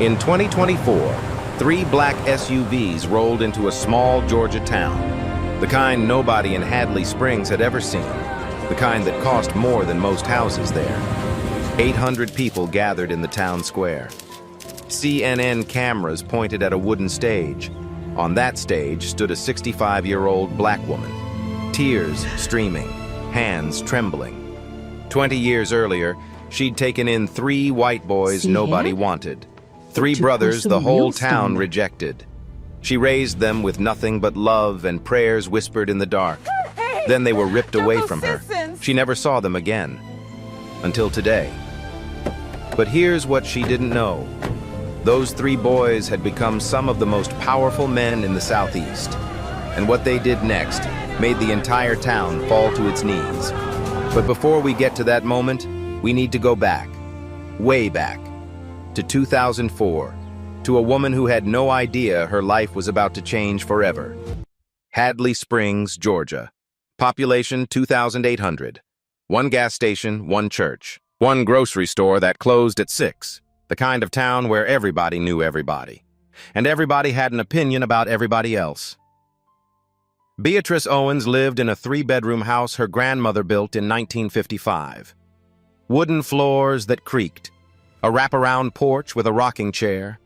In 2024, three black SUVs rolled into a small Georgia town, the kind nobody in Hadley Springs had ever seen, the kind that cost more than most houses there. 800 people gathered in the town square. CNN cameras pointed at a wooden stage. On that stage stood a 65-year-old black woman, tears streaming, hands trembling. 20 years earlier, she'd taken in three white boys nobody wanted. Three brothers the whole town rejected. She raised them with nothing but love and prayers whispered in the dark. Then they were ripped away from her. She never saw them again. Until today. But here's what she didn't know. Those three boys had become some of the most powerful men in the Southeast. And what they did next made the entire town fall to its knees. But before we get to that moment, we need to go back, way back, to 2004, to a woman who had no idea her life was about to change forever. Hadley Springs, Georgia. Population 2,800. One gas station, one church. One grocery store that closed at 6. The kind of town where everybody knew everybody. And everybody had an opinion about everybody else. Beatrice Owens lived in a 3-bedroom house her grandmother built in 1955. Wooden floors that creaked. A wraparound porch with a rocking chair,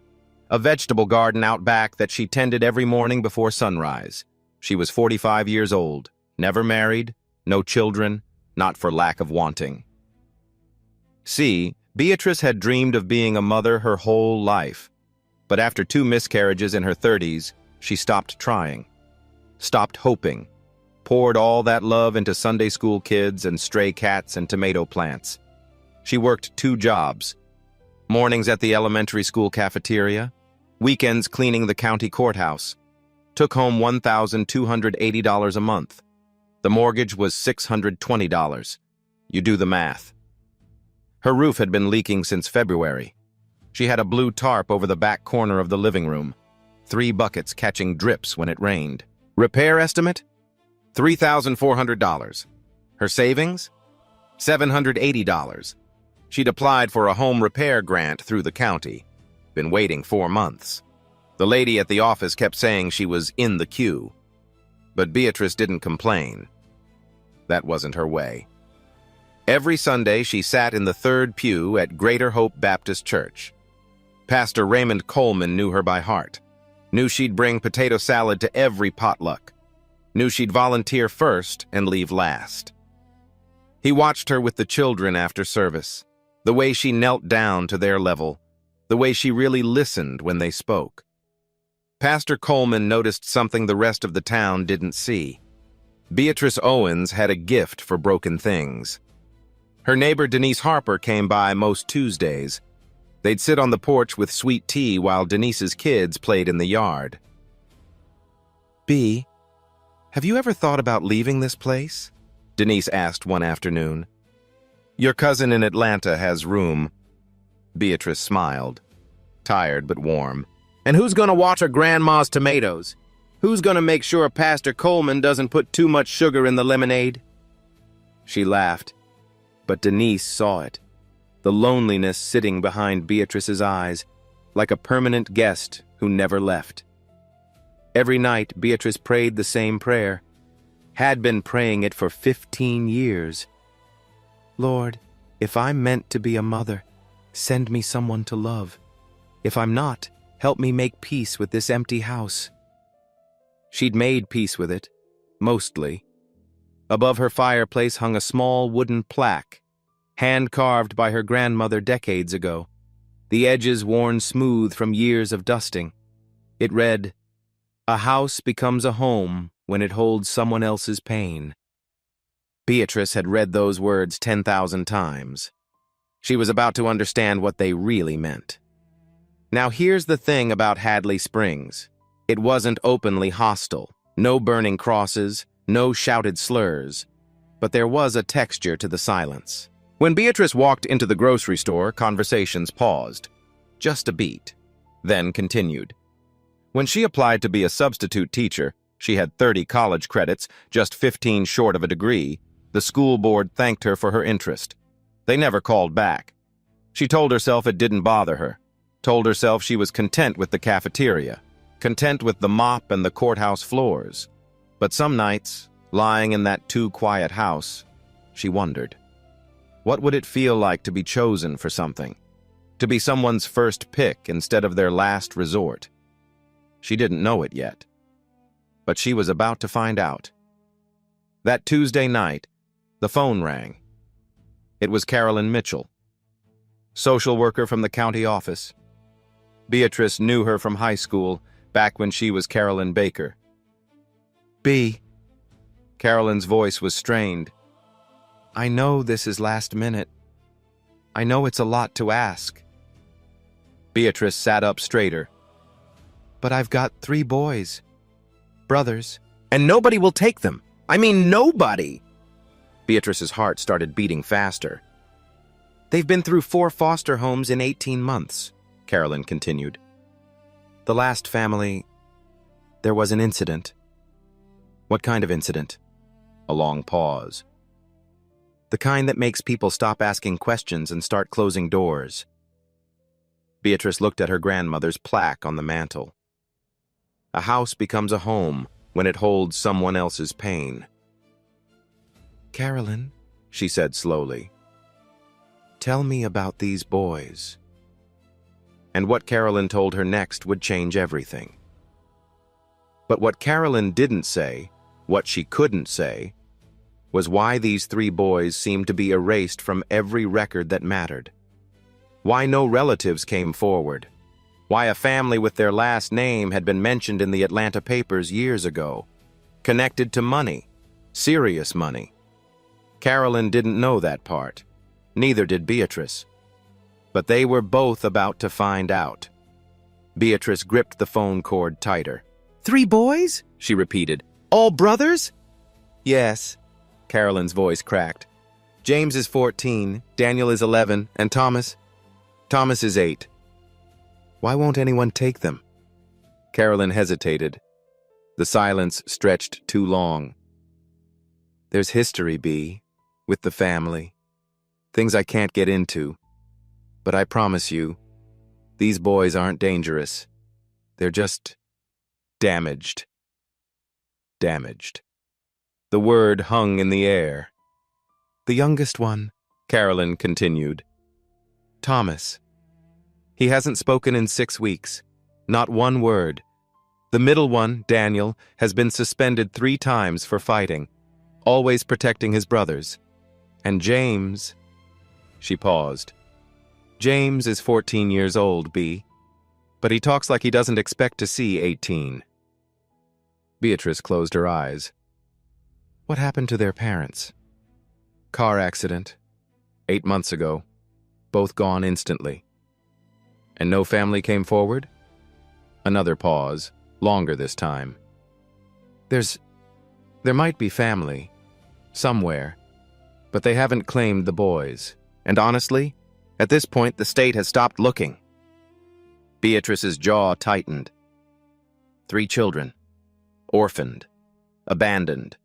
a vegetable garden out back that she tended every morning before sunrise. She was 45 years old, never married, no children, not for lack of wanting. Beatrice had dreamed of being a mother her whole life, but after 2 miscarriages in her 30s, she stopped trying, stopped hoping, poured all that love into Sunday school kids and stray cats and tomato plants. She worked 2 jobs. Mornings at the elementary school cafeteria, weekends cleaning the county courthouse. Took home $1,280 a month. The mortgage was $620. You do the math. Her roof had been leaking since February. She had a blue tarp over the back corner of the living room, 3 buckets catching drips when it rained. Repair estimate? $3,400. Her savings? $780. She'd applied for a home repair grant through the county. Been waiting 4 months. The lady at the office kept saying she was in the queue. But Beatrice didn't complain. That wasn't her way. Every Sunday, she sat in the 3rd pew at Greater Hope Baptist Church. Pastor Raymond Coleman knew her by heart. Knew she'd bring potato salad to every potluck. Knew she'd volunteer first and leave last. He watched her with the children after service. The way she knelt down to their level, the way she really listened when they spoke. Pastor Coleman noticed something the rest of the town didn't see. Beatrice Owens had a gift for broken things. Her neighbor Denise Harper came by most Tuesdays. They'd sit on the porch with sweet tea while Denise's kids played in the yard. "Bea, have you ever thought about leaving this place?" Denise asked one afternoon. "Your cousin in Atlanta has room." Beatrice smiled, tired but warm. "And who's gonna water Grandma's tomatoes? Who's gonna make sure Pastor Coleman doesn't put too much sugar in the lemonade?" She laughed, but Denise saw it, the loneliness sitting behind Beatrice's eyes, like a permanent guest who never left. Every night, Beatrice prayed the same prayer, had been praying it for 15 years. "Lord, if I'm meant to be a mother, send me someone to love. If I'm not, help me make peace with this empty house." She'd made peace with it, mostly. Above her fireplace hung a small wooden plaque, hand-carved by her grandmother decades ago, the edges worn smooth from years of dusting. It read, "A house becomes a home when it holds someone else's pain." Beatrice had read those words 10,000 times. She was about to understand what they really meant. Now here's the thing about Hadley Springs. It wasn't openly hostile, no burning crosses, no shouted slurs, but there was a texture to the silence. When Beatrice walked into the grocery store, conversations paused. Just a beat, then continued. When she applied to be a substitute teacher, she had 30 college credits, just 15 short of a degree. The school board thanked her for her interest. They never called back. She told herself it didn't bother her. told herself she was content with the cafeteria, content with the mop and the courthouse floors. But some nights, lying in that too-quiet house, she wondered, what would it feel like to be chosen for something? To be someone's first pick instead of their last resort? She didn't know it yet, but she was about to find out. That Tuesday night, the phone rang. It was Carolyn Mitchell, social worker from the county office. Beatrice knew her from high school, back when she was Carolyn Baker. "B." Carolyn's voice was strained. "I know this is last minute. I know it's a lot to ask." Beatrice sat up straighter. "But I've got 3 boys. Brothers. And nobody will take them. I mean, nobody!" Beatrice's heart started beating faster. "They've been through 4 foster homes in 18 months, Carolyn continued. "The last family, there was an incident." "What kind of incident?" A long pause. "The kind that makes people stop asking questions and start closing doors." Beatrice looked at her grandmother's plaque on the mantel. "A house becomes a home when it holds someone else's pain." "Carolyn," she said slowly, "tell me about these boys." And what Carolyn told her next would change everything. But what Carolyn didn't say, what she couldn't say, was why these 3 boys seemed to be erased from every record that mattered. Why no relatives came forward. Why a family with their last name had been mentioned in the Atlanta papers years ago, connected to money, serious money. Carolyn didn't know that part. Neither did Beatrice. But they were both about to find out. Beatrice gripped the phone cord tighter. "3 boys?" she repeated. "All brothers?" "Yes," Carolyn's voice cracked. "James is 14, Daniel is 11, and Thomas is 8. Why won't anyone take them?" Carolyn hesitated. The silence stretched too long. "There's history, B, with the family. Things I can't get into. But I promise you, these boys aren't dangerous. They're just damaged." Damaged. The word hung in the air. "The youngest one," Carolyn continued. "Thomas. He hasn't spoken in 6 weeks. Not one word. The middle one, Daniel, has been suspended 3 times for fighting, always protecting his brothers. And James..." She paused. "James is 14 years old, B. But he talks like he doesn't expect to see 18. Beatrice closed her eyes. "What happened to their parents?" "Car accident. 8 months ago. Both gone instantly." "And no family came forward?" Another pause, longer this time. There might be family. Somewhere. But they haven't claimed the boys. And honestly, at this point, the state has stopped looking." Beatrice's jaw tightened. 3 children. Orphaned. Abandoned.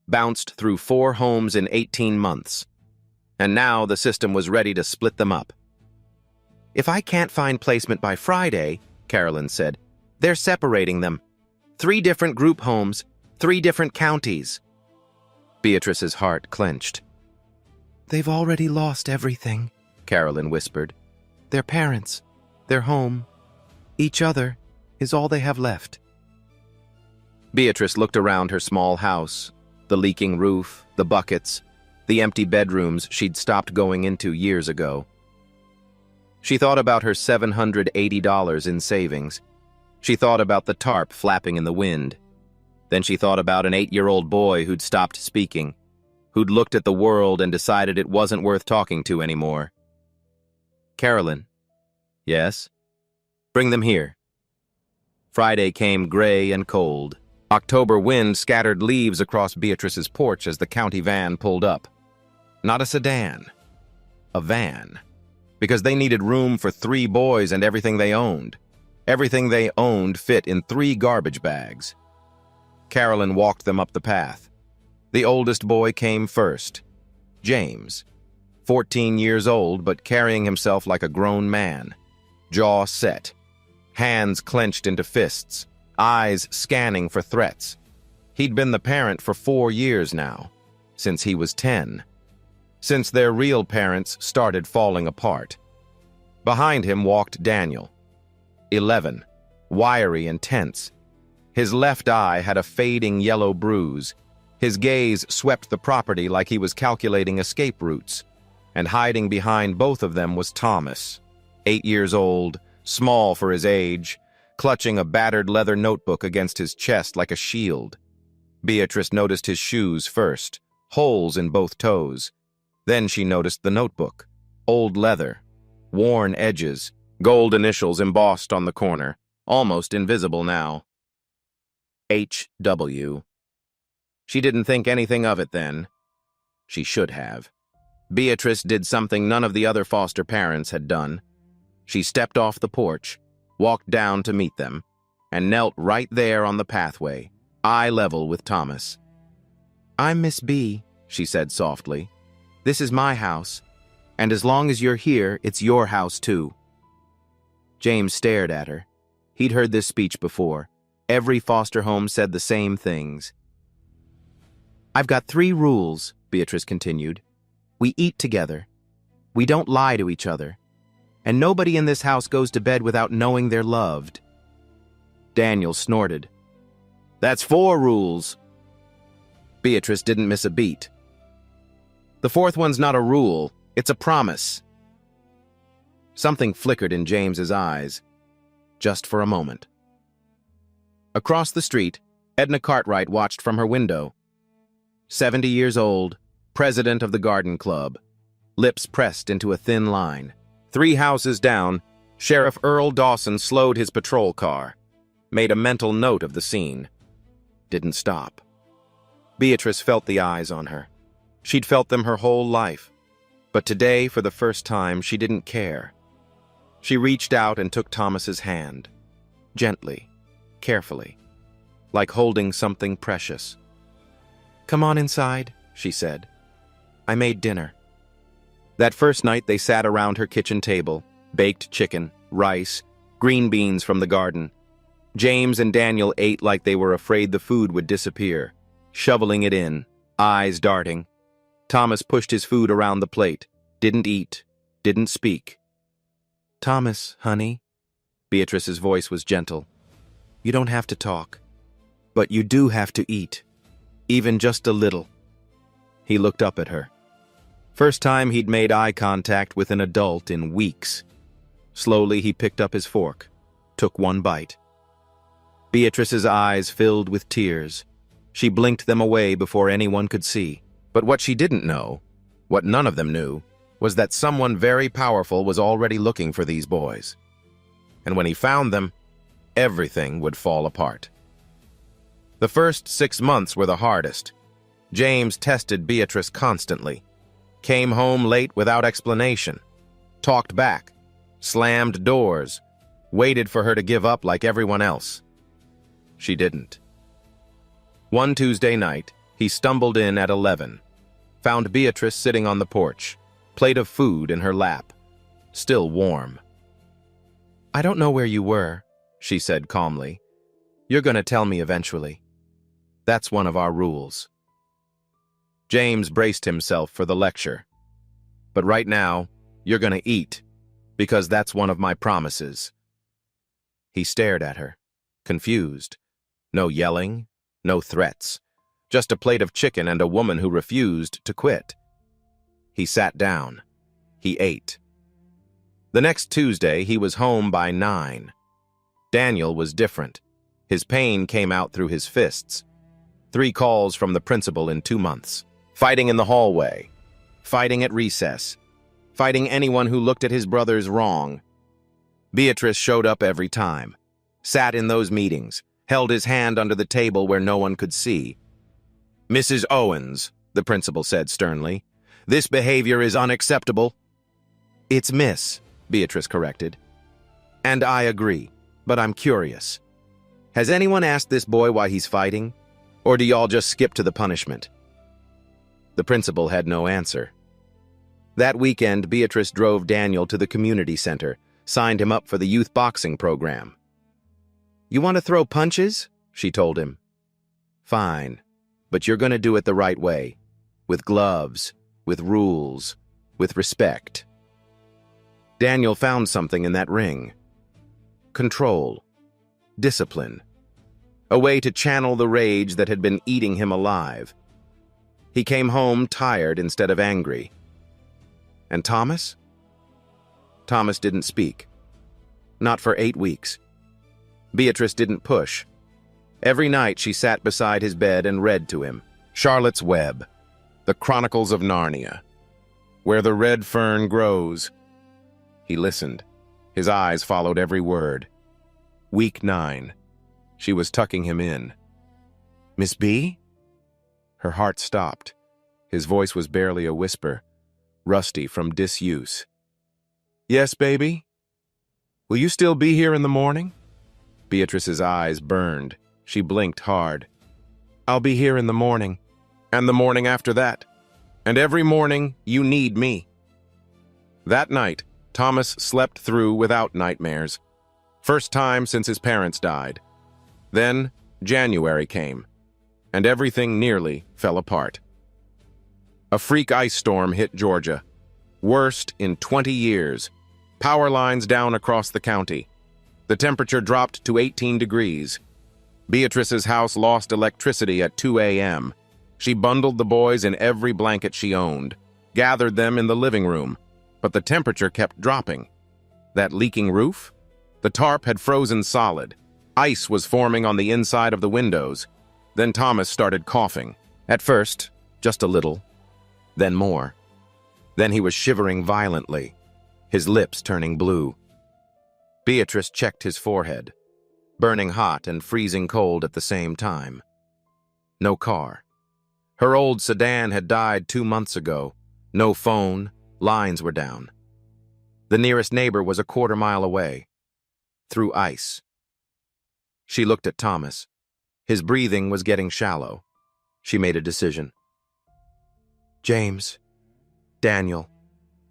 Bounced through 4 homes in 18 months. And now the system was ready to split them up. "If I can't find placement by Friday," Carolyn said, "they're separating them. 3 different group homes, 3 different counties." Beatrice's heart clenched. "They've already lost everything," Carolyn whispered. "Their parents, their home, each other is all they have left." Beatrice looked around her small house, the leaking roof, the buckets, the empty bedrooms she'd stopped going into years ago. She thought about her $780 in savings. She thought about the tarp flapping in the wind. Then she thought about an 8-year-old boy who'd stopped speaking, who'd looked at the world and decided it wasn't worth talking to anymore. "Carolyn." "Yes?" "Bring them here." Friday came gray and cold. October wind scattered leaves across Beatrice's porch as the county van pulled up. Not a sedan. A van. Because they needed room for 3 boys and everything they owned. Everything they owned fit in 3 garbage bags. Carolyn walked them up the path. The oldest boy came first. James. 14 years old, but carrying himself like a grown man. jaw set, hands clenched into fists, eyes scanning for threats. He'd been the parent for 4 years now, since he was 10, since their real parents started falling apart. Behind him walked Daniel, 11, wiry and tense. His left eye had a fading yellow bruise. His gaze swept the property like he was calculating escape routes. And hiding behind both of them was Thomas, 8 years old, small for his age, clutching a battered leather notebook against his chest like a shield. Beatrice noticed his shoes first, holes in both toes. Then she noticed the notebook, old leather, worn edges, gold initials embossed on the corner, almost invisible now. H.W. She didn't think anything of it then. She should have. Beatrice did something none of the other foster parents had done. She stepped off the porch, walked down to meet them, and knelt right there on the pathway, eye level with Thomas. "I'm Miss B," she said softly. "This is my house, and as long as you're here, it's your house too." James stared at her. He'd heard this speech before. Every foster home said the same things. "I've got 3 rules," Beatrice continued. "We eat together. We don't lie to each other. And nobody in this house goes to bed without knowing they're loved." Daniel snorted. "That's 4 rules." Beatrice didn't miss a beat. "The 4th one's not a rule, it's a promise." Something flickered in James's eyes, just for a moment. Across the street, Edna Cartwright watched from her window. 70 years old, president of the garden club, lips pressed into a thin line. 3 houses down, Sheriff Earl Dawson slowed his patrol car, made a mental note of the scene. Didn't stop. Beatrice felt the eyes on her. She'd felt them her whole life, but today, for the first time, she didn't care. She reached out and took Thomas's hand, gently, carefully, like holding something precious. "Come on inside," she said. "I made dinner." That first night they sat around her kitchen table, baked chicken, rice, green beans from the garden. James and Daniel ate like they were afraid the food would disappear, shoveling it in, eyes darting. Thomas pushed his food around the plate, didn't eat, didn't speak. "Thomas, honey," Beatrice's voice was gentle. "You don't have to talk, but you do have to eat, even just a little." He looked up at her. First time he'd made eye contact with an adult in weeks. Slowly he picked up his fork, took one bite. Beatrice's eyes filled with tears. She blinked them away before anyone could see. But what she didn't know, what none of them knew, was that someone very powerful was already looking for these boys. And when he found them, everything would fall apart. The first 6 months were the hardest. James tested Beatrice constantly, came home late without explanation, talked back, slammed doors, waited for her to give up like everyone else. She didn't. One Tuesday night, he stumbled in at 11, found Beatrice sitting on the porch, plate of food in her lap, still warm. "I don't know where you were," she said calmly. "You're going to tell me eventually. That's one of our rules." James braced himself for the lecture. "But right now, you're going to eat, because that's one of my promises." He stared at her, confused. No yelling, no threats. Just a plate of chicken and a woman who refused to quit. He sat down. He ate. The next Tuesday, he was home by 9. Daniel was different. His pain came out through his fists. 3 calls from the principal in 2 months. Fighting in the hallway. Fighting at recess. Fighting anyone who looked at his brothers wrong. Beatrice showed up every time. Sat in those meetings. Held his hand under the table where no one could see. "Mrs. Owens," the principal said sternly, "this behavior is unacceptable." "It's Miss," Beatrice corrected. "And I agree, but I'm curious. Has anyone asked this boy why he's fighting? Or do y'all just skip to the punishment?" The principal had no answer. That weekend, Beatrice drove Daniel to the community center, signed him up for the youth boxing program. "You want to throw punches?" she told him. "Fine, but you're going to do it the right way, with gloves, with rules, with respect." Daniel found something in that ring. Control. Discipline. A way to channel the rage that had been eating him alive. He came home tired instead of angry. And Thomas? Thomas didn't speak. Not for 8 weeks. Beatrice didn't push. Every night she sat beside his bed and read to him. Charlotte's Web, The Chronicles of Narnia, Where the Red Fern Grows. He listened. His eyes followed every word. Week 9. She was tucking him in. "Miss B?" Her heart stopped. His voice was barely a whisper, rusty from disuse. "Yes, baby? Will you still be here in the morning?" Beatrice's eyes burned. She blinked hard. "I'll be here in the morning, and the morning after that, and every morning you need me." That night, Thomas slept through without nightmares. First time since his parents died. Then January came, and everything nearly fell apart. A freak ice storm hit Georgia. Worst in 20 years. Power lines down across the county. The temperature dropped to 18 degrees. Beatrice's house lost electricity at 2 a.m. She bundled the boys in every blanket she owned, gathered them in the living room, but the temperature kept dropping. That leaking roof? The tarp had frozen solid. Ice was forming on the inside of the windows. Then Thomas started coughing. At first, just a little, then more. Then he was shivering violently, his lips turning blue. Beatrice checked his forehead, burning hot and freezing cold at the same time. No car. Her old sedan had died 2 months ago. No phone, lines were down. The nearest neighbor was a quarter-mile away, through ice. She looked at Thomas. His breathing was getting shallow. She made a decision. "James, Daniel,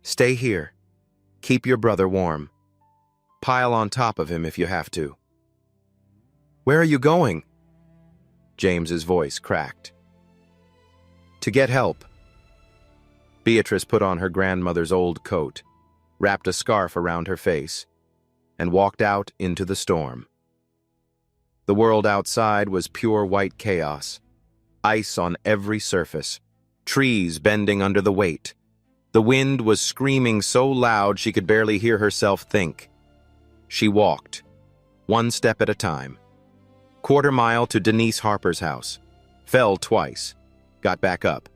stay here. Keep your brother warm. Pile on top of him if you have to." "Where are you going?" James's voice cracked. "To get help." Beatrice put on her grandmother's old coat, wrapped a scarf around her face, and walked out into the storm. The world outside was pure white chaos. Ice on every surface, trees bending under the weight. The wind was screaming so loud she could barely hear herself think. She walked, 1 step at a time. Quarter-mile to Denise Harper's house. Fell twice. Got back up.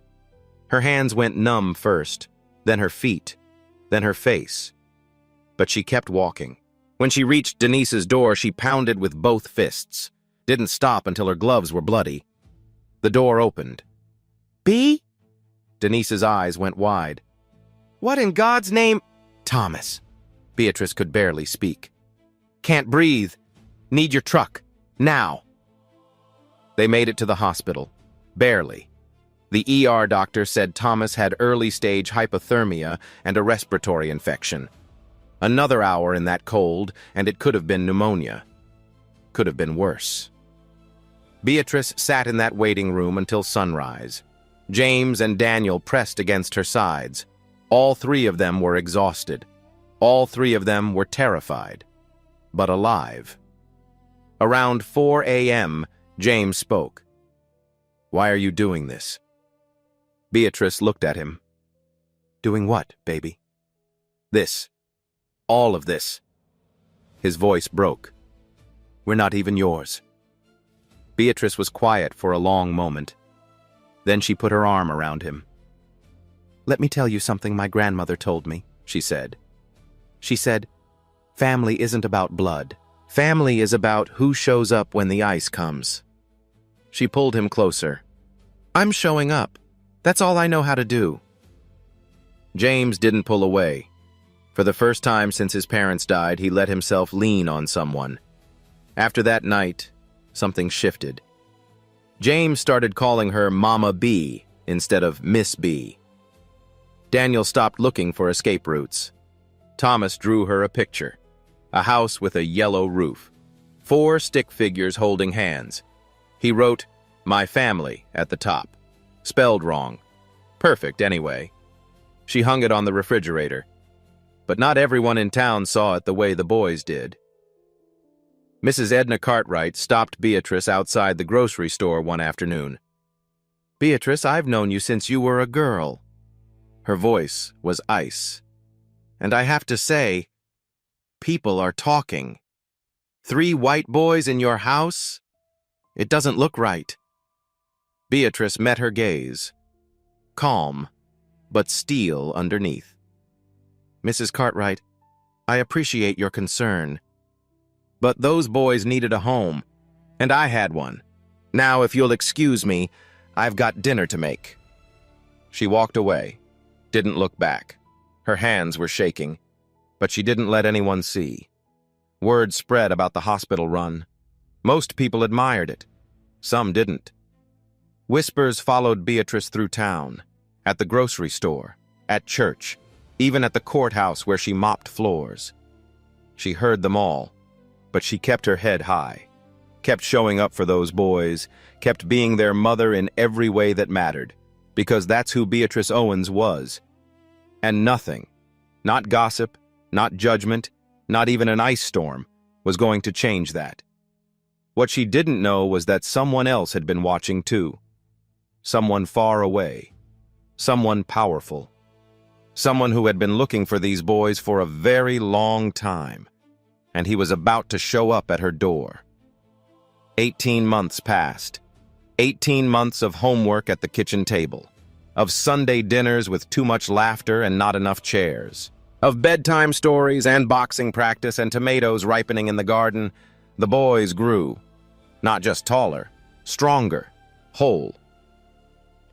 Her hands went numb first, then her feet, then her face. But she kept walking. When she reached Denise's door, she pounded with both fists. Didn't stop until her gloves were bloody. The door opened. "B?" Denise's eyes went wide. "What in God's name—" "Thomas." Beatrice could barely speak. "Can't breathe. Need your truck. Now." They made it to the hospital. Barely. The ER doctor said Thomas had early-stage hypothermia and a respiratory infection. Another hour in that cold, and it could have been pneumonia. Could have been worse. Beatrice sat in that waiting room until sunrise. James and Daniel pressed against her sides. All 3 of them were exhausted. All 3 of them were terrified, but alive. Around 4 a.m., James spoke. "Why are you doing this?" Beatrice looked at him. "Doing what, baby?" "This. All of this." His voice broke. "We're not even yours." Beatrice was quiet for a long moment. Then she put her arm around him. "Let me tell you something my grandmother told me," she said. She said, "Family isn't about blood. Family is about who shows up when the ice comes." She pulled him closer. "I'm showing up. That's all I know how to do." James didn't pull away. For the first time since his parents died, he let himself lean on someone. After that night, something shifted. James started calling her Mama B instead of Miss B. Daniel stopped looking for escape routes. Thomas drew her a picture. A house with a yellow roof. 4 stick figures holding hands. He wrote, "My family," at the top. Spelled wrong. Perfect, anyway. She hung it on the refrigerator. But not everyone in town saw it the way the boys did. Mrs. Edna Cartwright stopped Beatrice outside the grocery store one afternoon. "Beatrice, I've known you since you were a girl." Her voice was ice. "And I have to say, people are talking. 3 white boys in your house? It doesn't look right." Beatrice met her gaze. Calm, but steel underneath. "Mrs. Cartwright, I appreciate your concern. But those boys needed a home, and I had one. Now, if you'll excuse me, I've got dinner to make." She walked away, didn't look back. Her hands were shaking, but she didn't let anyone see. Word spread about the hospital run. Most people admired it. Some didn't. Whispers followed Beatrice through town, at the grocery store, at church, even at the courthouse where she mopped floors. She heard them all, but she kept her head high, kept showing up for those boys, kept being their mother in every way that mattered, because that's who Beatrice Owens was. And nothing, not gossip, not judgment, not even an ice storm, was going to change that. What she didn't know was that someone else had been watching too. Someone far away. Someone powerful. Someone who had been looking for these boys for a very long time. And he was about to show up at her door. 18 months passed. 18 months of homework at the kitchen table. Of Sunday dinners with too much laughter and not enough chairs. Of bedtime stories and boxing practice and tomatoes ripening in the garden. The boys grew. Not just taller, stronger, whole.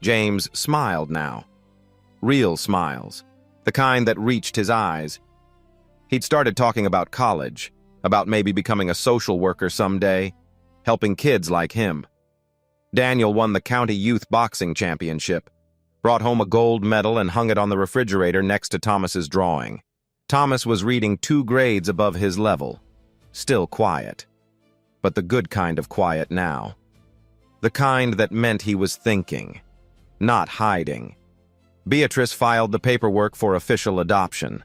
James smiled now. Real smiles. The kind that reached his eyes. He'd started talking about college, about maybe becoming a social worker someday, helping kids like him. Daniel won the county youth boxing championship, brought home a gold medal and hung it on the refrigerator next to Thomas's drawing. Thomas was reading 2 grades above his level, still quiet. But the good kind of quiet now. The kind that meant he was thinking, not hiding. Beatrice filed the paperwork for official adoption.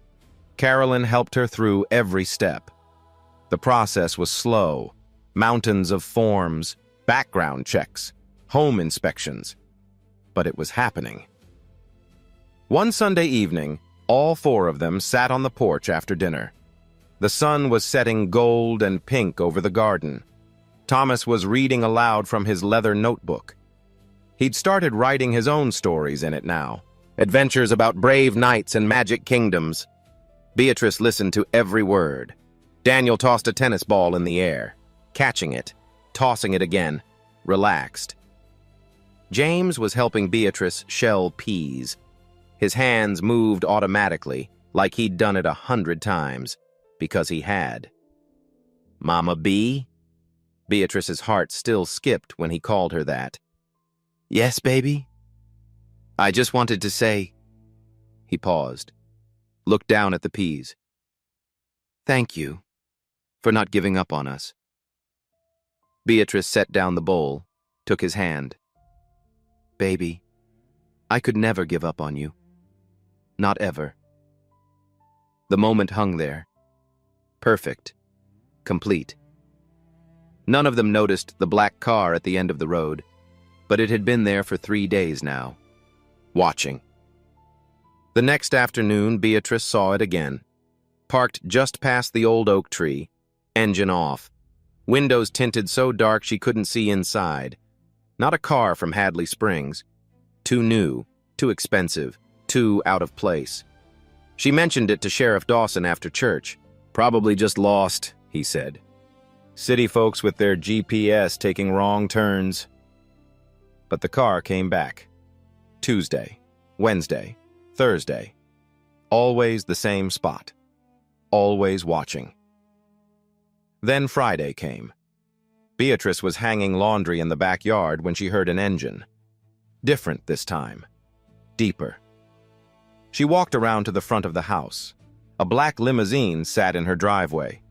Carolyn helped her through every step. The process was slow. Mountains of forms, background checks, home inspections. But it was happening. One Sunday evening, all 4 of them sat on the porch after dinner. The sun was setting gold and pink over the garden. Thomas was reading aloud from his leather notebook. He'd started writing his own stories in it now. Adventures about brave knights and magic kingdoms. Beatrice listened to every word. Daniel tossed a tennis ball in the air, catching it, tossing it again, relaxed. James was helping Beatrice shell peas. His hands moved automatically, like he'd done it 100 times, because he had. "Mama B?" Beatrice's heart still skipped when he called her that. "Yes, baby?" "I just wanted to say..." He paused, looked down at the peas. "Thank you for not giving up on us." Beatrice set down the bowl, took his hand. "Baby, I could never give up on you. Not ever." The moment hung there. Perfect. Complete. None of them noticed the black car at the end of the road, but it had been there for 3 days now, watching. The next afternoon, Beatrice saw it again. Parked just past the old oak tree, engine off. Windows tinted so dark she couldn't see inside. Not a car from Hadley Springs. Too new, too expensive, too out of place. She mentioned it to Sheriff Dawson after church. "Probably just lost," he said. "City folks with their GPS taking wrong turns." But the car came back. Tuesday, Wednesday, Thursday. Always the same spot. Always watching. Then Friday came. Beatrice was hanging laundry in the backyard when she heard an engine. Different this time. Deeper. She walked around to the front of the house. A black limousine sat in her driveway.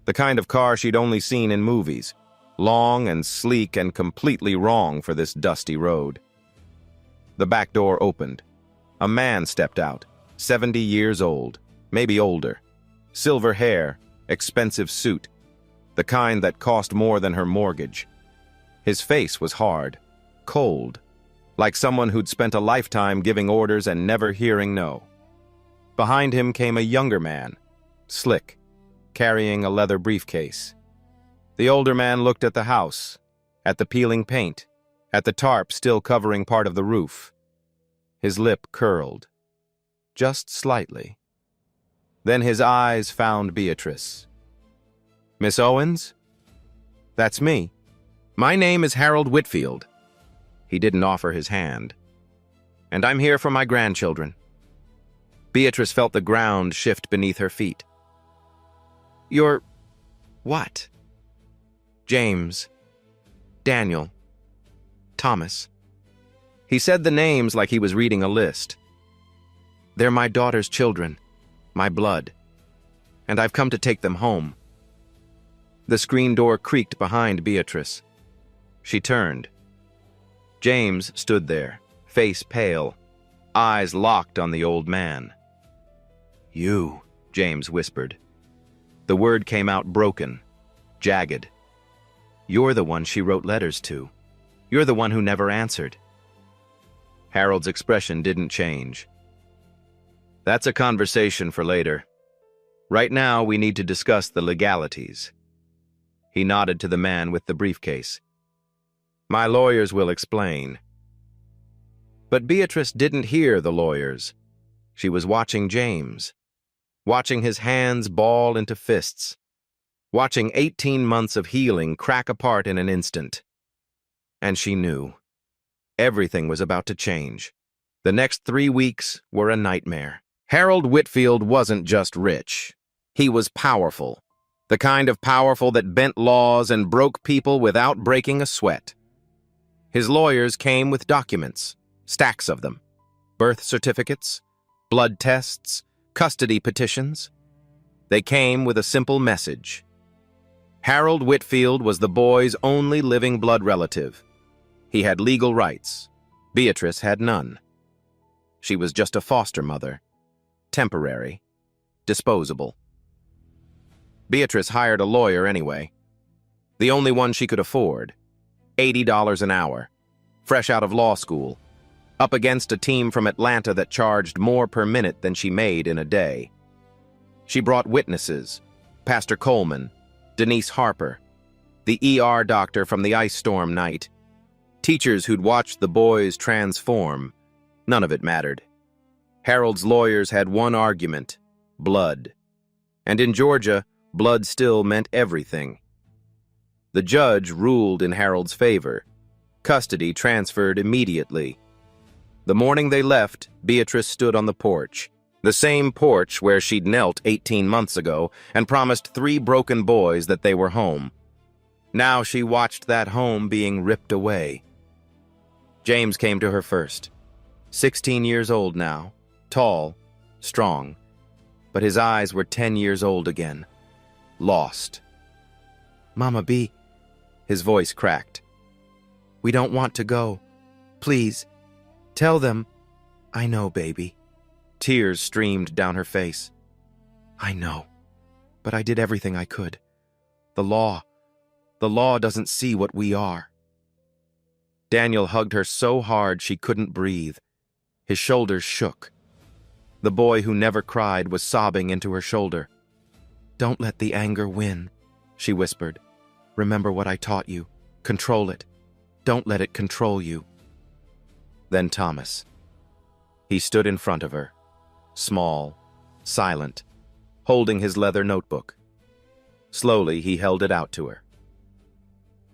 The kind of car she'd only seen in movies. Long and sleek and completely wrong for this dusty road. The back door opened. A man stepped out, 70 years old, maybe older. Silver hair, expensive suit, the kind that cost more than her mortgage. His face was hard, cold, like someone who'd spent a lifetime giving orders and never hearing no. Behind him came a younger man, slick, carrying a leather briefcase. The older man looked at the house, at the peeling paint, at the tarp still covering part of the roof. His lip curled, just slightly. Then his eyes found Beatrice. "Miss Owens?" "That's me. My name is Harold Whitfield." He didn't offer his hand. "And I'm here for my grandchildren." Beatrice felt the ground shift beneath her feet. "You're... what?" "James, Daniel, Thomas." He said the names like he was reading a list. "They're my daughter's children, my blood, and I've come to take them home." The screen door creaked behind Beatrice. She turned. James stood there, face pale, eyes locked on the old man. "You," James whispered. The word came out broken, jagged. "You're the one she wrote letters to. You're the one who never answered." Harold's expression didn't change. "That's a conversation for later. Right now, we need to discuss the legalities." He nodded to the man with the briefcase. "My lawyers will explain." But Beatrice didn't hear the lawyers. She was watching James, watching his hands ball into fists, watching 18 months of healing crack apart in an instant. And she knew. Everything was about to change. The next 3 weeks were a nightmare. Harold Whitfield wasn't just rich. He was powerful. The kind of powerful that bent laws and broke people without breaking a sweat. His lawyers came with documents, stacks of them. Birth certificates, blood tests, custody petitions. They came with a simple message. Harold Whitfield was the boy's only living blood relative. He had legal rights. Beatrice had none. She was just a foster mother. Temporary. Disposable. Beatrice hired a lawyer anyway. The only one she could afford. $80 an hour. Fresh out of law school. Up against a team from Atlanta that charged more per minute than she made in a day. She brought witnesses. Pastor Coleman, Denise Harper, the ER doctor from the ice storm night, teachers who'd watched the boys transform. None of it mattered. Harold's lawyers had one argument: blood. And in Georgia, blood still meant everything. The judge ruled in Harold's favor. Custody transferred immediately. The morning they left, Beatrice stood on the porch. The same porch where she'd knelt 18 months ago and promised 3 broken boys that they were home. Now she watched that home being ripped away. James came to her first. 16 years old now, tall, strong, but his eyes were 10 years old again. Lost. "Mama B," his voice cracked. "We don't want to go. Please, tell them." "I know, baby." Tears streamed down her face. "I know, but I did everything I could. The law doesn't see what we are." Daniel hugged her so hard she couldn't breathe. His shoulders shook. The boy who never cried was sobbing into her shoulder. "Don't let the anger win," she whispered. "Remember what I taught you. Control it. Don't let it control you." Then Thomas. He stood in front of her, small, silent, holding his leather notebook. Slowly, he held it out to her.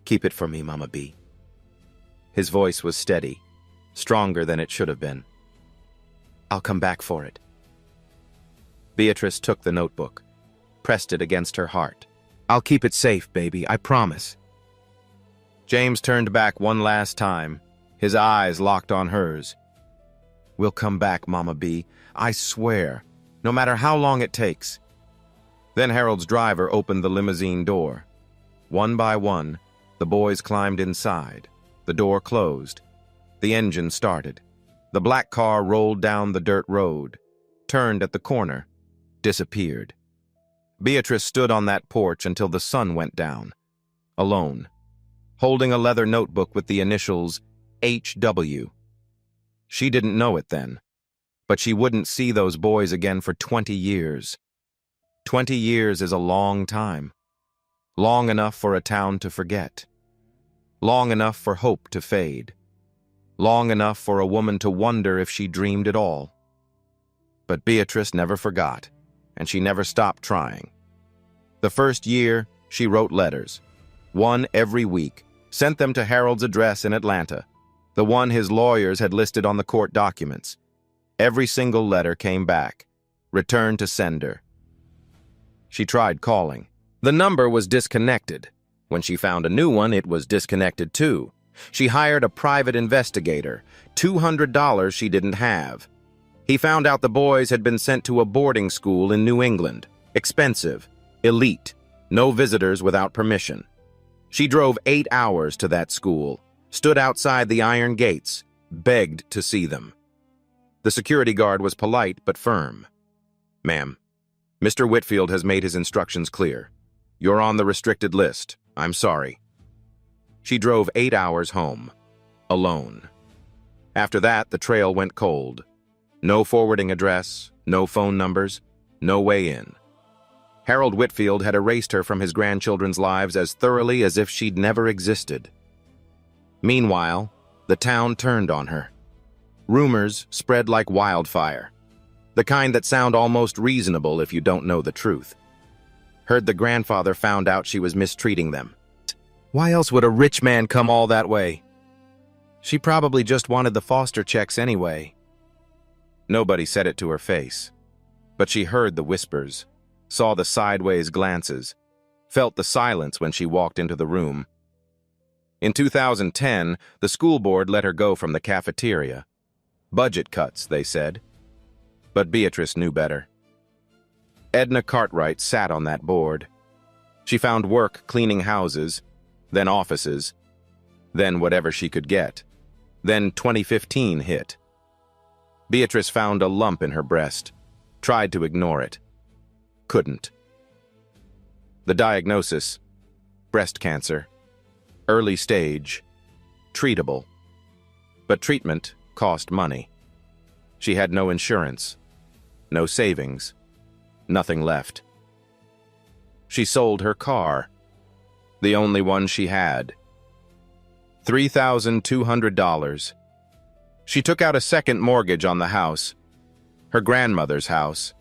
"Keep it for me, Mama B." His voice was steady, stronger than it should have been. "I'll come back for it." Beatrice took the notebook, pressed it against her heart. "I'll keep it safe, baby, I promise." James turned back one last time, his eyes locked on hers. "We'll come back, Mama B. I swear, no matter how long it takes." Then Harold's driver opened the limousine door. One by one, the boys climbed inside. The door closed. The engine started. The black car rolled down the dirt road, turned at the corner, disappeared. Beatrice stood on that porch until the sun went down, alone, holding a leather notebook with the initials HW. She didn't know it then, but she wouldn't see those boys again for 20 years. 20 years is a long time. Long enough for a town to forget. Long enough for hope to fade. Long enough for a woman to wonder if she dreamed at all. But Beatrice never forgot, and she never stopped trying. The first year, she wrote letters, one every week, sent them to Harold's address in Atlanta, the one his lawyers had listed on the court documents. Every single letter came back, returned to sender. She tried calling. The number was disconnected. When she found a new one, it was disconnected too. She hired a private investigator, $200 she didn't have. He found out the boys had been sent to a boarding school in New England. Expensive, elite, no visitors without permission. She drove 8 hours to that school, stood outside the iron gates, begged to see them. The security guard was polite but firm. "Ma'am, Mr. Whitfield has made his instructions clear. You're on the restricted list. I'm sorry." She drove 8 hours home, alone. After that, the trail went cold. No forwarding address, no phone numbers, no way in. Harold Whitfield had erased her from his grandchildren's lives as thoroughly as if she'd never existed. Meanwhile, the town turned on her. Rumors spread like wildfire, the kind that sound almost reasonable if you don't know the truth. Heard the grandfather found out she was mistreating them. Why else would a rich man come all that way? She probably just wanted the foster checks anyway. Nobody said it to her face, but she heard the whispers, saw the sideways glances, felt the silence when she walked into the room. In 2010, the school board let her go from the cafeteria. Budget cuts, they said. But Beatrice knew better. Edna Cartwright sat on that board. She found work cleaning houses, then offices, then whatever she could get. Then 2015 hit. Beatrice found a lump in her breast, tried to ignore it. Couldn't. The diagnosis: breast cancer. Early stage. Treatable. But treatment cost money. She had no insurance, no savings, nothing left. She sold her car, the only one she had. $3,200. She took out a second mortgage on the house, her grandmother's house.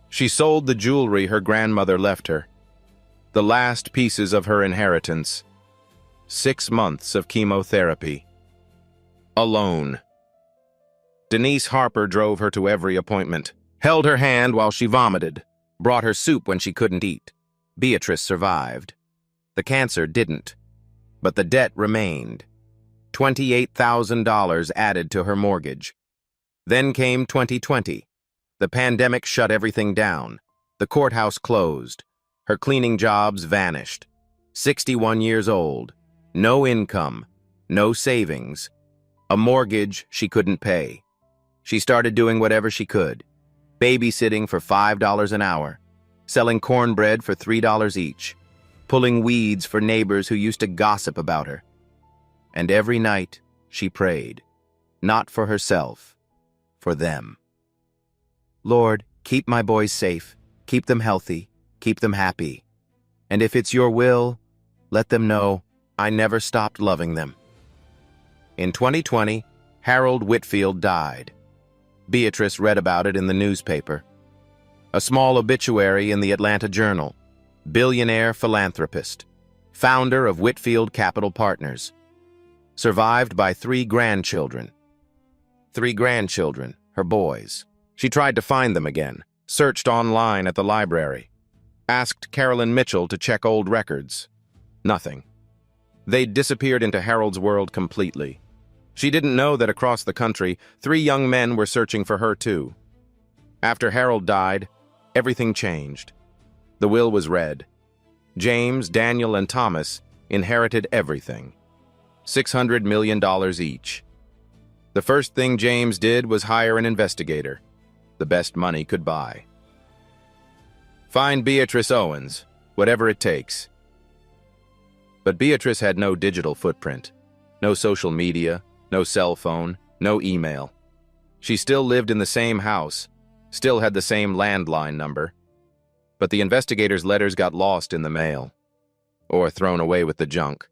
She sold the jewelry her grandmother left her, the last pieces of her inheritance. 6 months of chemotherapy. Alone. Denise Harper drove her to every appointment, held her hand while she vomited, brought her soup when she couldn't eat. Beatrice survived. The cancer didn't, but the debt remained. $28,000 added to her mortgage. Then came 2020. The pandemic shut everything down. The courthouse closed. Her cleaning jobs vanished. 61 years old. No income. No savings. A mortgage she couldn't pay. She started doing whatever she could. Babysitting for $5 an hour. Selling cornbread for $3 each. Pulling weeds for neighbors who used to gossip about her. And every night she prayed. Not for herself. For them. Lord, keep my boys safe. Keep them healthy. Keep them happy. And if it's your will, let them know I never stopped loving them. In 2020, Harold Whitfield died. Beatrice read about it in the newspaper. A small obituary in the Atlanta Journal. Billionaire philanthropist. Founder of Whitfield Capital Partners. Survived by 3 grandchildren. 3 grandchildren, her boys. She tried to find them again. Searched online at the library. Asked Carolyn Mitchell to check old records. Nothing. They'd disappeared into Harold's world completely. She didn't know that across the country, 3 young men were searching for her too. After Harold died, everything changed. The will was read. James, Daniel, and Thomas inherited everything. $600 million each. The first thing James did was hire an investigator. The best money could buy. Find Beatrice Owens, whatever it takes. But Beatrice had no digital footprint, no social media, no cell phone, no email. She still lived in the same house, still had the same landline number. But the investigator's letters got lost in the mail, or thrown away with the junk,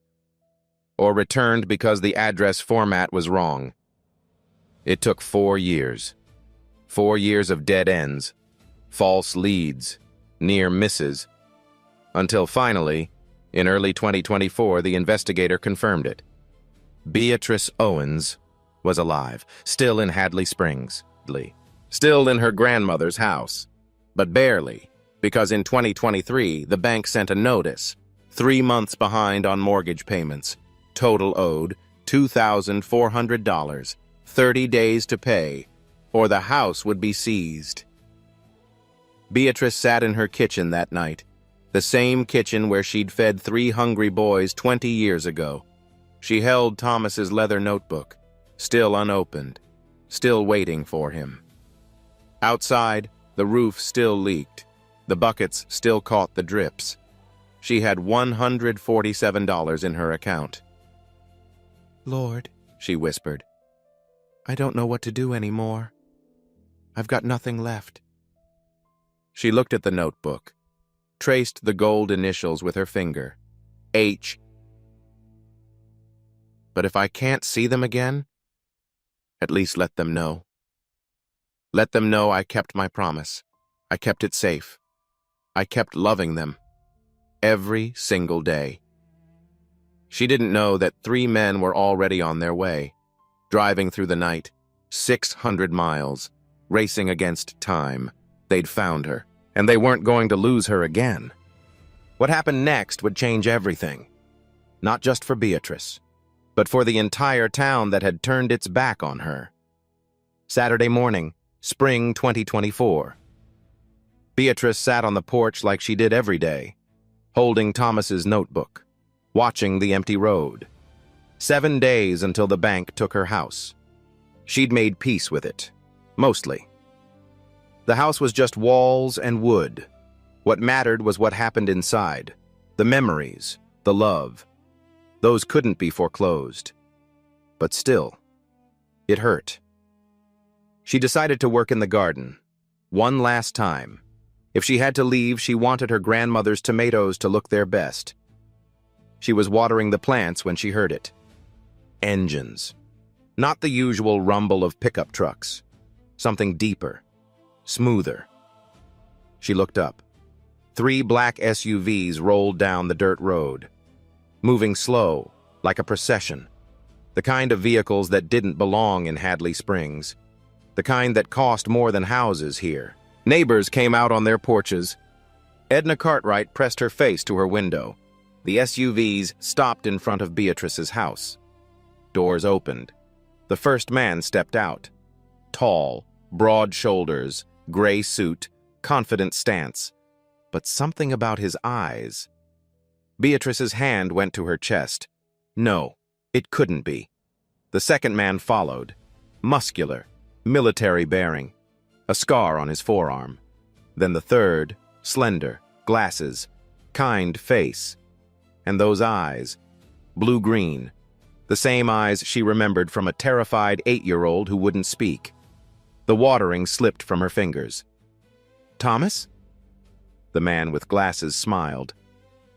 or returned because the address format was wrong. It took 4 years. 4 years of dead ends, false leads, near misses, until finally, in early 2024, the investigator confirmed it. Beatrice Owens was alive, still in Hadley Springs, still in her grandmother's house, but barely, because in 2023, the bank sent a notice, 3 months behind on mortgage payments, total owed $2,400, 30 days to pay, or the house would be seized. Beatrice sat in her kitchen that night, the same kitchen where she'd fed 3 hungry boys 20 years ago. She held Thomas's leather notebook, still unopened, still waiting for him. Outside, the roof still leaked. The buckets still caught the drips. She had $147 in her account. "Lord," she whispered, "I don't know what to do anymore. I've got nothing left." She looked at the notebook, traced the gold initials with her finger. H. But if I can't see them again, at least let them know. Let them know I kept my promise. I kept it safe. I kept loving them. Every single day. She didn't know that 3 men were already on their way, driving through the night, 600 miles, racing against time. They'd found her, and they weren't going to lose her again. What happened next would change everything. Not just for Beatrice, but for the entire town that had turned its back on her. Saturday morning, spring 2024. Beatrice sat on the porch like she did every day, holding Thomas's notebook, watching the empty road. 7 days until the bank took her house. She'd made peace with it, mostly. The house was just walls and wood. What mattered was what happened inside, the memories, the love. Those couldn't be foreclosed. But still, it hurt. She decided to work in the garden, one last time. If she had to leave, she wanted her grandmother's tomatoes to look their best. She was watering the plants when she heard it. Engines. Not the usual rumble of pickup trucks. Something deeper, smoother. She looked up. 3 black SUVs rolled down the dirt road, moving slow, like a procession. The kind of vehicles that didn't belong in Hadley Springs. The kind that cost more than houses here. Neighbors came out on their porches. Edna Cartwright pressed her face to her window. The SUVs stopped in front of Beatrice's house. Doors opened. The first man stepped out. Tall, broad shoulders, gray suit, confident stance. But something about his eyes. Beatrice's hand went to her chest. No, it couldn't be. The second man followed. Muscular, military bearing. A scar on his forearm. Then the third, slender, glasses, kind face. And those eyes, blue-green, the same eyes she remembered from a terrified 8-year-old who wouldn't speak. The watering slipped from her fingers. "Thomas?" The man with glasses smiled.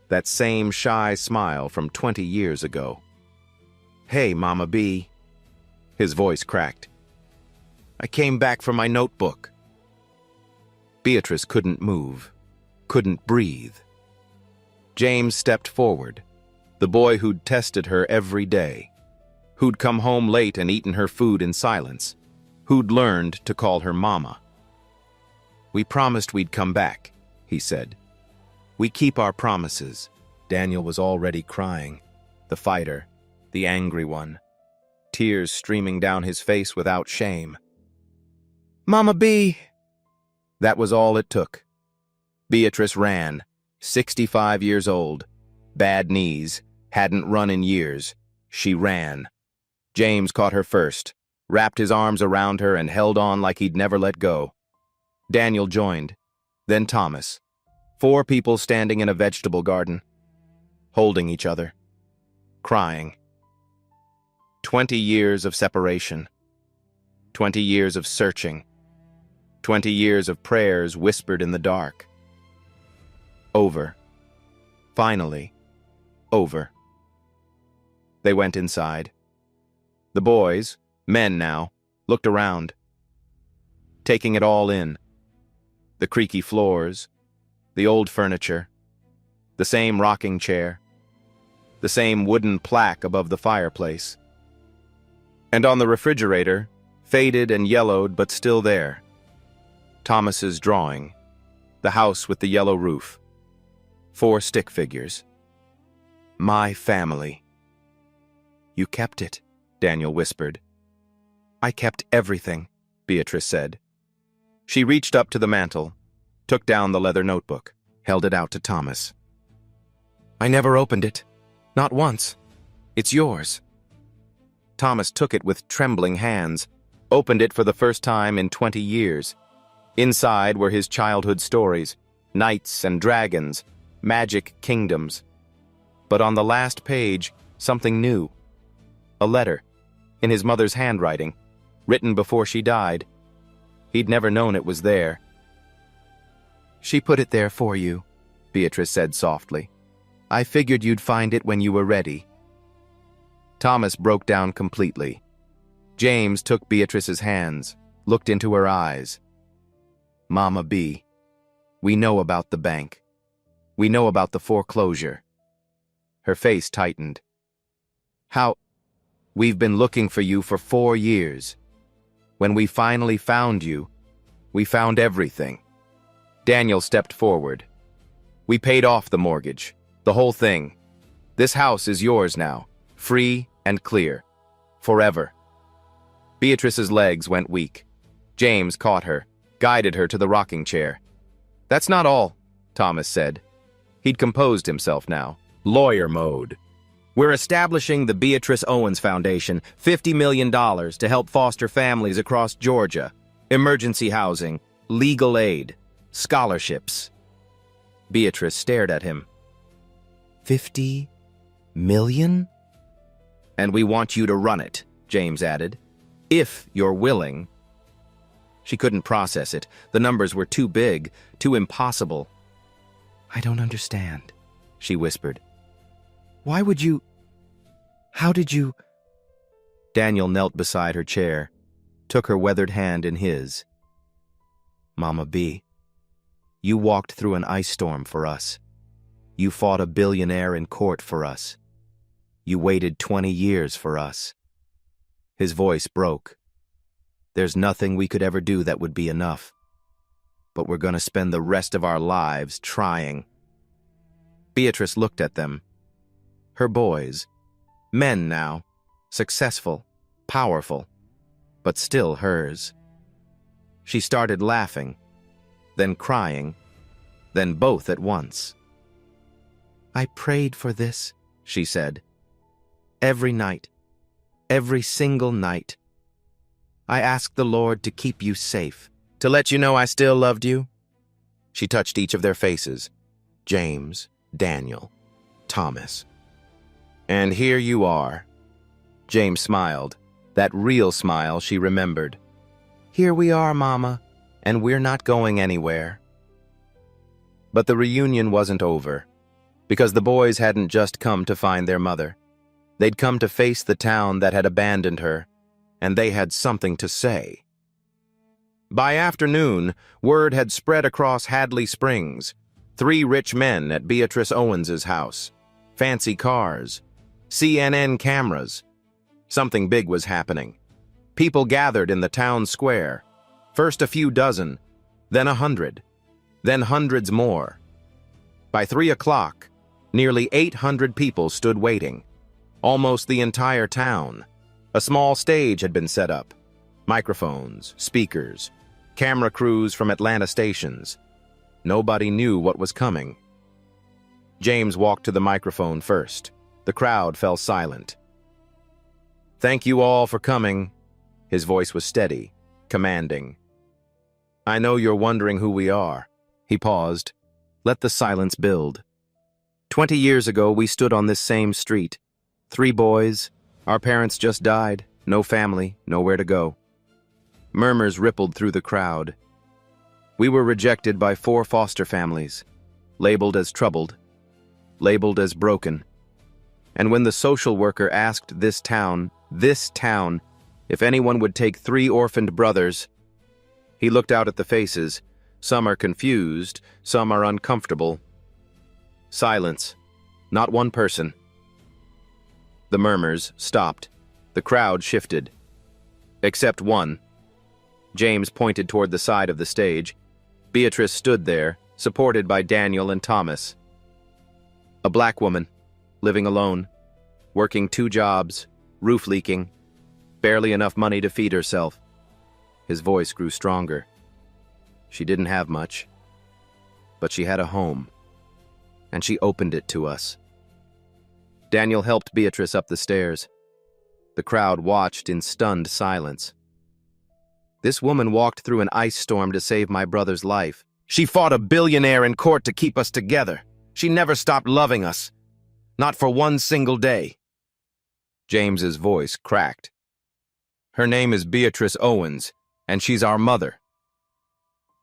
That same shy smile from 20 years ago. "Hey, Mama B." His voice cracked. "I came back for my notebook." Beatrice couldn't move, couldn't breathe. James stepped forward, the boy who'd tested her every day, who'd come home late and eaten her food in silence, who'd learned to call her Mama. "We promised we'd come back," he said. "We keep our promises." Daniel was already crying, the fighter, the angry one, tears streaming down his face without shame. "Mama B!" That was all it took. Beatrice ran, 65 years old. Bad knees, hadn't run in years. She ran. James caught her first, wrapped his arms around her and held on like he'd never let go. Daniel joined, then Thomas. 4 people standing in a vegetable garden, holding each other, crying. 20 years of separation. 20 years of searching. 20 years of prayers whispered in the dark. Over. Finally, over. They went inside. The boys, men now, looked around, taking it all in. The creaky floors, the old furniture, the same rocking chair, the same wooden plaque above the fireplace. And on the refrigerator, faded and yellowed but still there, Thomas's drawing, the house with the yellow roof, 4 stick figures. My family. You kept it, Daniel whispered. I kept everything, Beatrice said. She reached up to the mantel, took down the leather notebook, held it out to Thomas. I never opened it. Not once. It's yours. Thomas took it with trembling hands, opened it for the first time in 20 years. Inside were his childhood stories, knights and dragons, magic kingdoms. But on the last page, something new. A letter, in his mother's handwriting, written before she died. He'd never known it was there. She put it there for you, Beatrice said softly. I figured you'd find it when you were ready. Thomas broke down completely. James took Beatrice's hands, looked into her eyes. Mama B, we know about the bank. We know about the foreclosure. Her face tightened. How? We've been looking for you for 4 years. When we finally found you, we found everything. Daniel stepped forward. We paid off the mortgage, the whole thing. This house is yours now, free and clear, forever. Beatrice's legs went weak. James caught her, guided her to the rocking chair. That's not all, Thomas said. He'd composed himself now. Lawyer mode. We're establishing the Beatrice Owens Foundation, $50 million to help foster families across Georgia. Emergency housing, legal aid, scholarships. Beatrice stared at him. 50 million? And we want you to run it, James added. If you're willing. She couldn't process it. The numbers were too big, too impossible. I don't understand, she whispered. Why would you... How did you... Daniel knelt beside her chair, took her weathered hand in his. Mama B, you walked through an ice storm for us. You fought a billionaire in court for us. You waited 20 years for us. His voice broke. There's nothing we could ever do that would be enough. But we're going to spend the rest of our lives trying. Beatrice looked at them. Her boys, men now, successful, powerful, but still hers. She started laughing, then crying, then both at once. I prayed for this, she said. Every night, every single night. I asked the Lord to keep you safe, to let you know I still loved you. She touched each of their faces. James, Daniel, Thomas. And here you are. James smiled, that real smile she remembered. Here we are, Mama, and we're not going anywhere. But the reunion wasn't over, because the boys hadn't just come to find their mother. They'd come to face the town that had abandoned her, and they had something to say. By afternoon, word had spread across Hadley Springs. 3 rich men at Beatrice Owens's house. Fancy cars. CNN cameras. Something big was happening. People gathered in the town square. First a few dozen, then 100, then hundreds more. By 3 o'clock, nearly 800 people stood waiting. Almost the entire town. A small stage had been set up. Microphones, speakers, camera crews from Atlanta stations. Nobody knew what was coming. James walked to the microphone first. The crowd fell silent. "Thank you all for coming." His voice was steady, commanding. "I know you're wondering who we are." He paused. Let the silence build. 20 years ago, we stood on this same street. 3 boys. Our parents just died. No family, nowhere to go. Murmurs rippled through the crowd. We were rejected by 4 foster families, labeled as troubled, labeled as broken. And when the social worker asked this town, if anyone would take 3 orphaned brothers, he looked out at the faces. Some are confused, some are uncomfortable. Silence. Not one person. The murmurs stopped. The crowd shifted. Except one. James pointed toward the side of the stage. Beatrice stood there, supported by Daniel and Thomas. A black woman, living alone, working 2 jobs, roof leaking, barely enough money to feed herself. His voice grew stronger. She didn't have much, but she had a home, and she opened it to us. Daniel helped Beatrice up the stairs. The crowd watched in stunned silence. This woman walked through an ice storm to save my brother's life. She fought a billionaire in court to keep us together. She never stopped loving us. Not for one single day. James's voice cracked. Her name is Beatrice Owens, and she's our mother.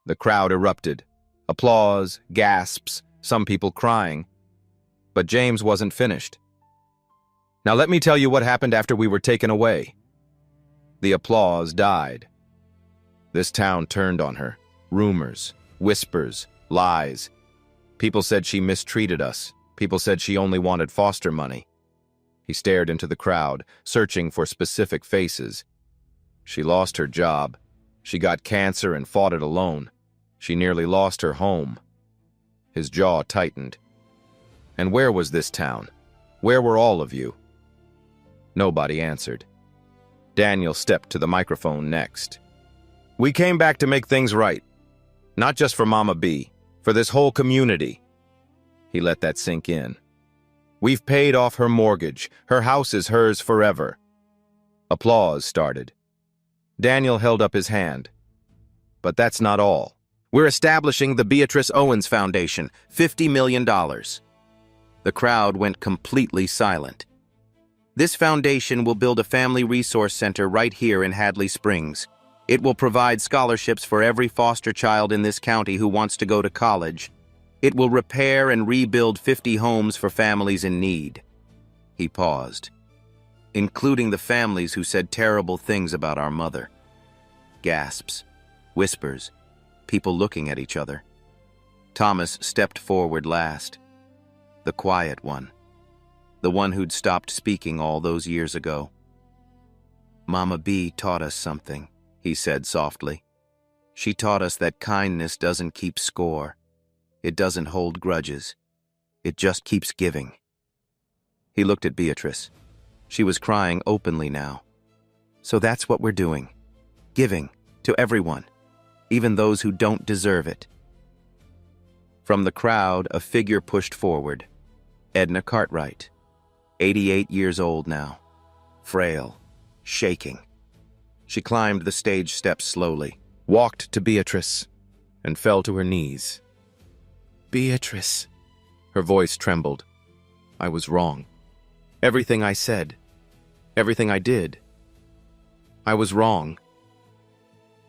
The crowd erupted. Applause, gasps, some people crying. But James wasn't finished. Now let me tell you what happened after we were taken away. The applause died. This town turned on her. Rumors, whispers, lies. People said she mistreated us. People said she only wanted foster money. He stared into the crowd, searching for specific faces. She lost her job. She got cancer and fought it alone. She nearly lost her home. His jaw tightened. And where was this town? Where were all of you? Nobody answered. Daniel stepped to the microphone next. We came back to make things right. Not just for Mama B, for this whole community. He let that sink in. We've paid off her mortgage. Her house is hers forever. Applause started. Daniel held up his hand. But that's not all. We're establishing the Beatrice Owens Foundation, $50 million. The crowd went completely silent. This foundation will build a family resource center right here in Hadley Springs. It will provide scholarships for every foster child in this county who wants to go to college. It will repair and rebuild 50 homes for families in need. He paused, including the families who said terrible things about our mother. Gasps, whispers, people looking at each other. Thomas stepped forward last. The quiet one. The one who'd stopped speaking all those years ago. Mama B taught us something, he said softly. She taught us that kindness doesn't keep score. It doesn't hold grudges. It just keeps giving. He looked at Beatrice. She was crying openly now. So that's what we're doing. Giving to everyone, even those who don't deserve it. From the crowd, a figure pushed forward. Edna Cartwright, 88 years old now, frail, shaking. She climbed the stage steps slowly, walked to Beatrice, and fell to her knees. Beatrice. Her voice trembled. I was wrong. Everything I said, everything I did. I was wrong.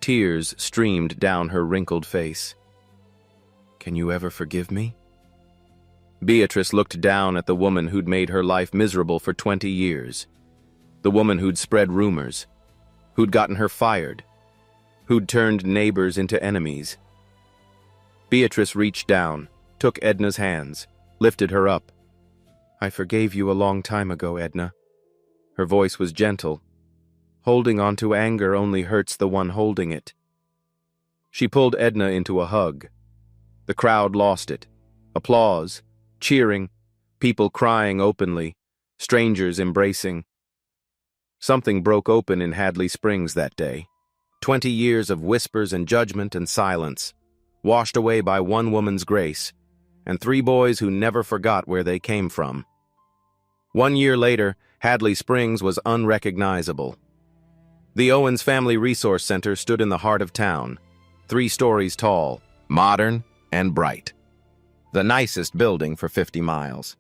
Tears streamed down her wrinkled face. Can you ever forgive me? Beatrice looked down at the woman who'd made her life miserable for 20 years. The woman who'd spread rumors, who'd gotten her fired, who'd turned neighbors into enemies. Beatrice reached down, took Edna's hands, lifted her up. I forgave you a long time ago, Edna. Her voice was gentle. Holding on to anger only hurts the one holding it. She pulled Edna into a hug. The crowd lost it. Applause, cheering, people crying openly, strangers embracing. Something broke open in Hadley Springs that day. 20 years of whispers and judgment and silence. washed away by one woman's grace, and 3 boys who never forgot where they came from. 1 year later, Hadley Springs was unrecognizable. The Owens Family Resource Center stood in the heart of town, 3 stories tall, modern, and bright. The nicest building for 50 miles.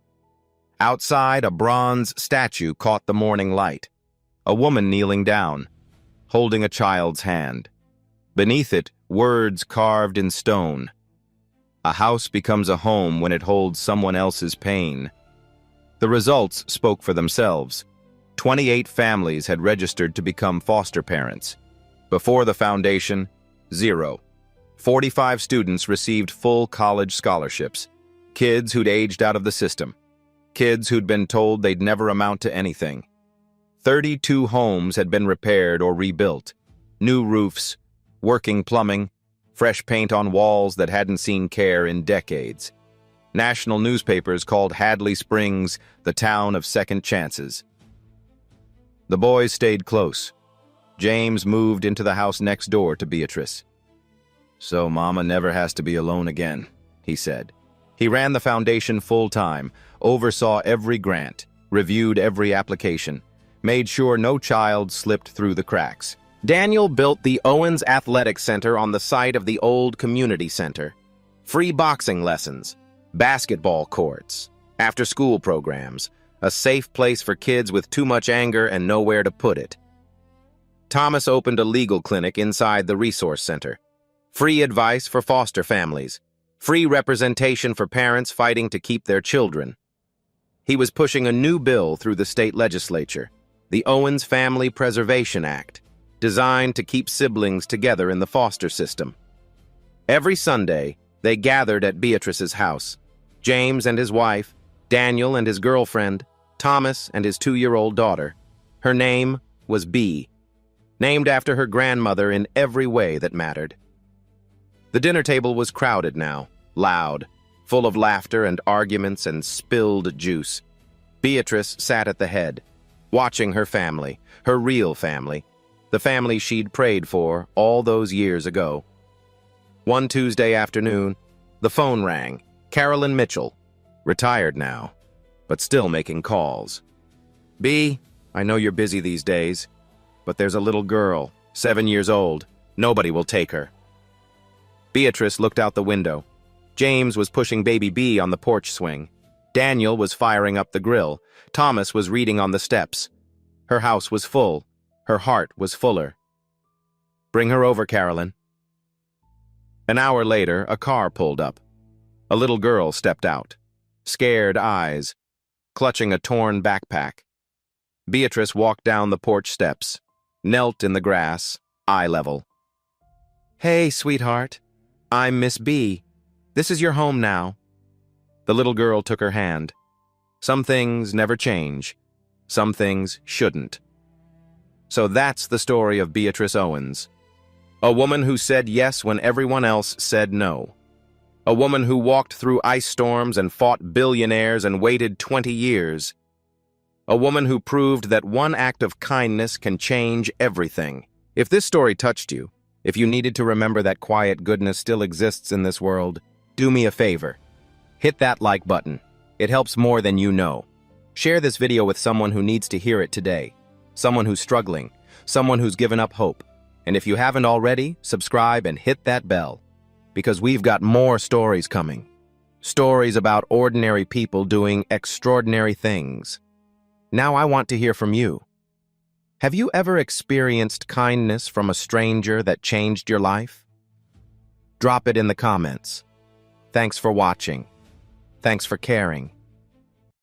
Outside, a bronze statue caught the morning light. A woman kneeling down, holding a child's hand. Beneath it, words carved in stone. A house becomes a home when it holds someone else's pain. The results spoke for themselves. 28 families had registered to become foster parents. Before the foundation, 0. 45 students received full college scholarships. Kids who'd aged out of the system. Kids who'd been told they'd never amount to anything. 32 homes had been repaired or rebuilt. New roofs, working plumbing, fresh paint on walls that hadn't seen care in decades. National newspapers called Hadley Springs the town of second chances. The boys stayed close. James moved into the house next door to Beatrice. "So Mama never has to be alone again," he said. He ran the foundation full-time, oversaw every grant, reviewed every application, made sure no child slipped through the cracks. Daniel built the Owens Athletic Center on the site of the old community center. Free boxing lessons, basketball courts, after-school programs, a safe place for kids with too much anger and nowhere to put it. Thomas opened a legal clinic inside the resource center. Free advice for foster families. Free representation for parents fighting to keep their children. He was pushing a new bill through the state legislature, the Owens Family Preservation Act, designed to keep siblings together in the foster system. Every Sunday, they gathered at Beatrice's house. James and his wife, Daniel and his girlfriend, Thomas and his 2-year-old daughter. Her name was Bee, named after her grandmother in every way that mattered. The dinner table was crowded now, loud, full of laughter and arguments and spilled juice. Beatrice sat at the head, watching her family, her real family, the family she'd prayed for all those years ago. One Tuesday afternoon, the phone rang. Carolyn Mitchell, retired now, but still making calls. "Bee, I know you're busy these days, but there's a little girl, 7 years old. Nobody will take her." Beatrice looked out the window. James was pushing baby Bee on the porch swing. Daniel was firing up the grill. Thomas was reading on the steps. Her house was full. Her heart was fuller. "Bring her over, Carolyn." An hour later, a car pulled up. A little girl stepped out, scared eyes, clutching a torn backpack. Beatrice walked down the porch steps, knelt in the grass, eye level. "Hey, sweetheart. I'm Miss B. This is your home now." The little girl took her hand. Some things never change. Some things shouldn't. So that's the story of Beatrice Owens. A woman who said yes when everyone else said no. A woman who walked through ice storms and fought billionaires and waited 20 years. A woman who proved that one act of kindness can change everything. If this story touched you, if you needed to remember that quiet goodness still exists in this world, do me a favor. Hit that like button. It helps more than you know. Share this video with someone who needs to hear it today. Someone who's struggling. Someone who's given up hope. And if you haven't already, subscribe and hit that bell. Because we've got more stories coming. Stories about ordinary people doing extraordinary things. Now I want to hear from you. Have you ever experienced kindness from a stranger that changed your life? Drop it in the comments. Thanks for watching. Thanks for caring.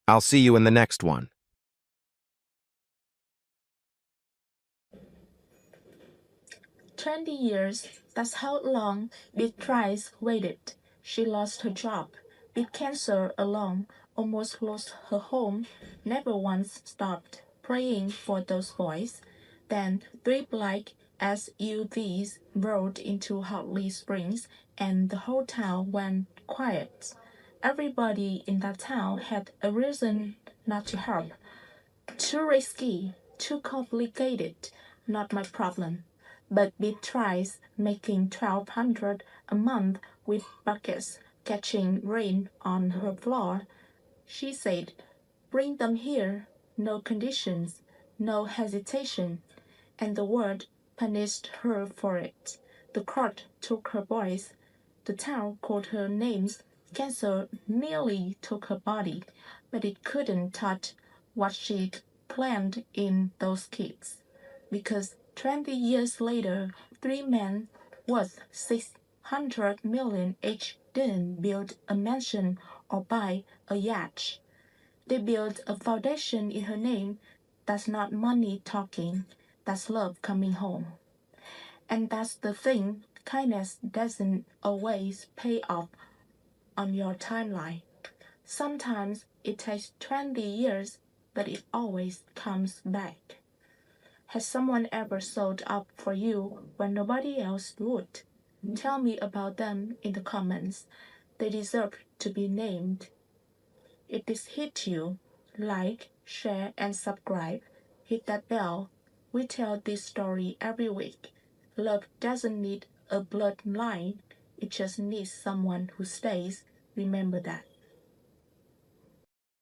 I'll see you in the next one. 20 years, that's how long Beatrice waited. She lost her job, with cancer alone, almost lost her home, never once stopped praying for those boys. Then 3 black SUVs rolled into Hadley Springs and the whole town went quiet. Everybody in that town had a reason not to help. Too risky, too complicated, not my problem. but Beatrice making $1,200 a month with buckets catching rain on her floor. She said, "Bring them here, no conditions, no hesitation," and the world punished her for it. The court took her boys. The town called her names. Cancer nearly took her body, but it couldn't touch what she'd planted in those kids. Because 20 years later, three men worth 600 million each didn't build a mansion or buy a yacht. They built a foundation in her name. That's not money talking. That's love coming home. And that's the thing, kindness doesn't always pay off on your timeline. Sometimes it takes 20 years, but it always comes back. Has someone ever showed up for you when nobody else would? Tell me about them in the comments. They deserve to be named. If this hit you, like, share, and subscribe. Hit that bell. We tell this story every week. Love doesn't need a bloodline. It just needs someone who stays. Remember that.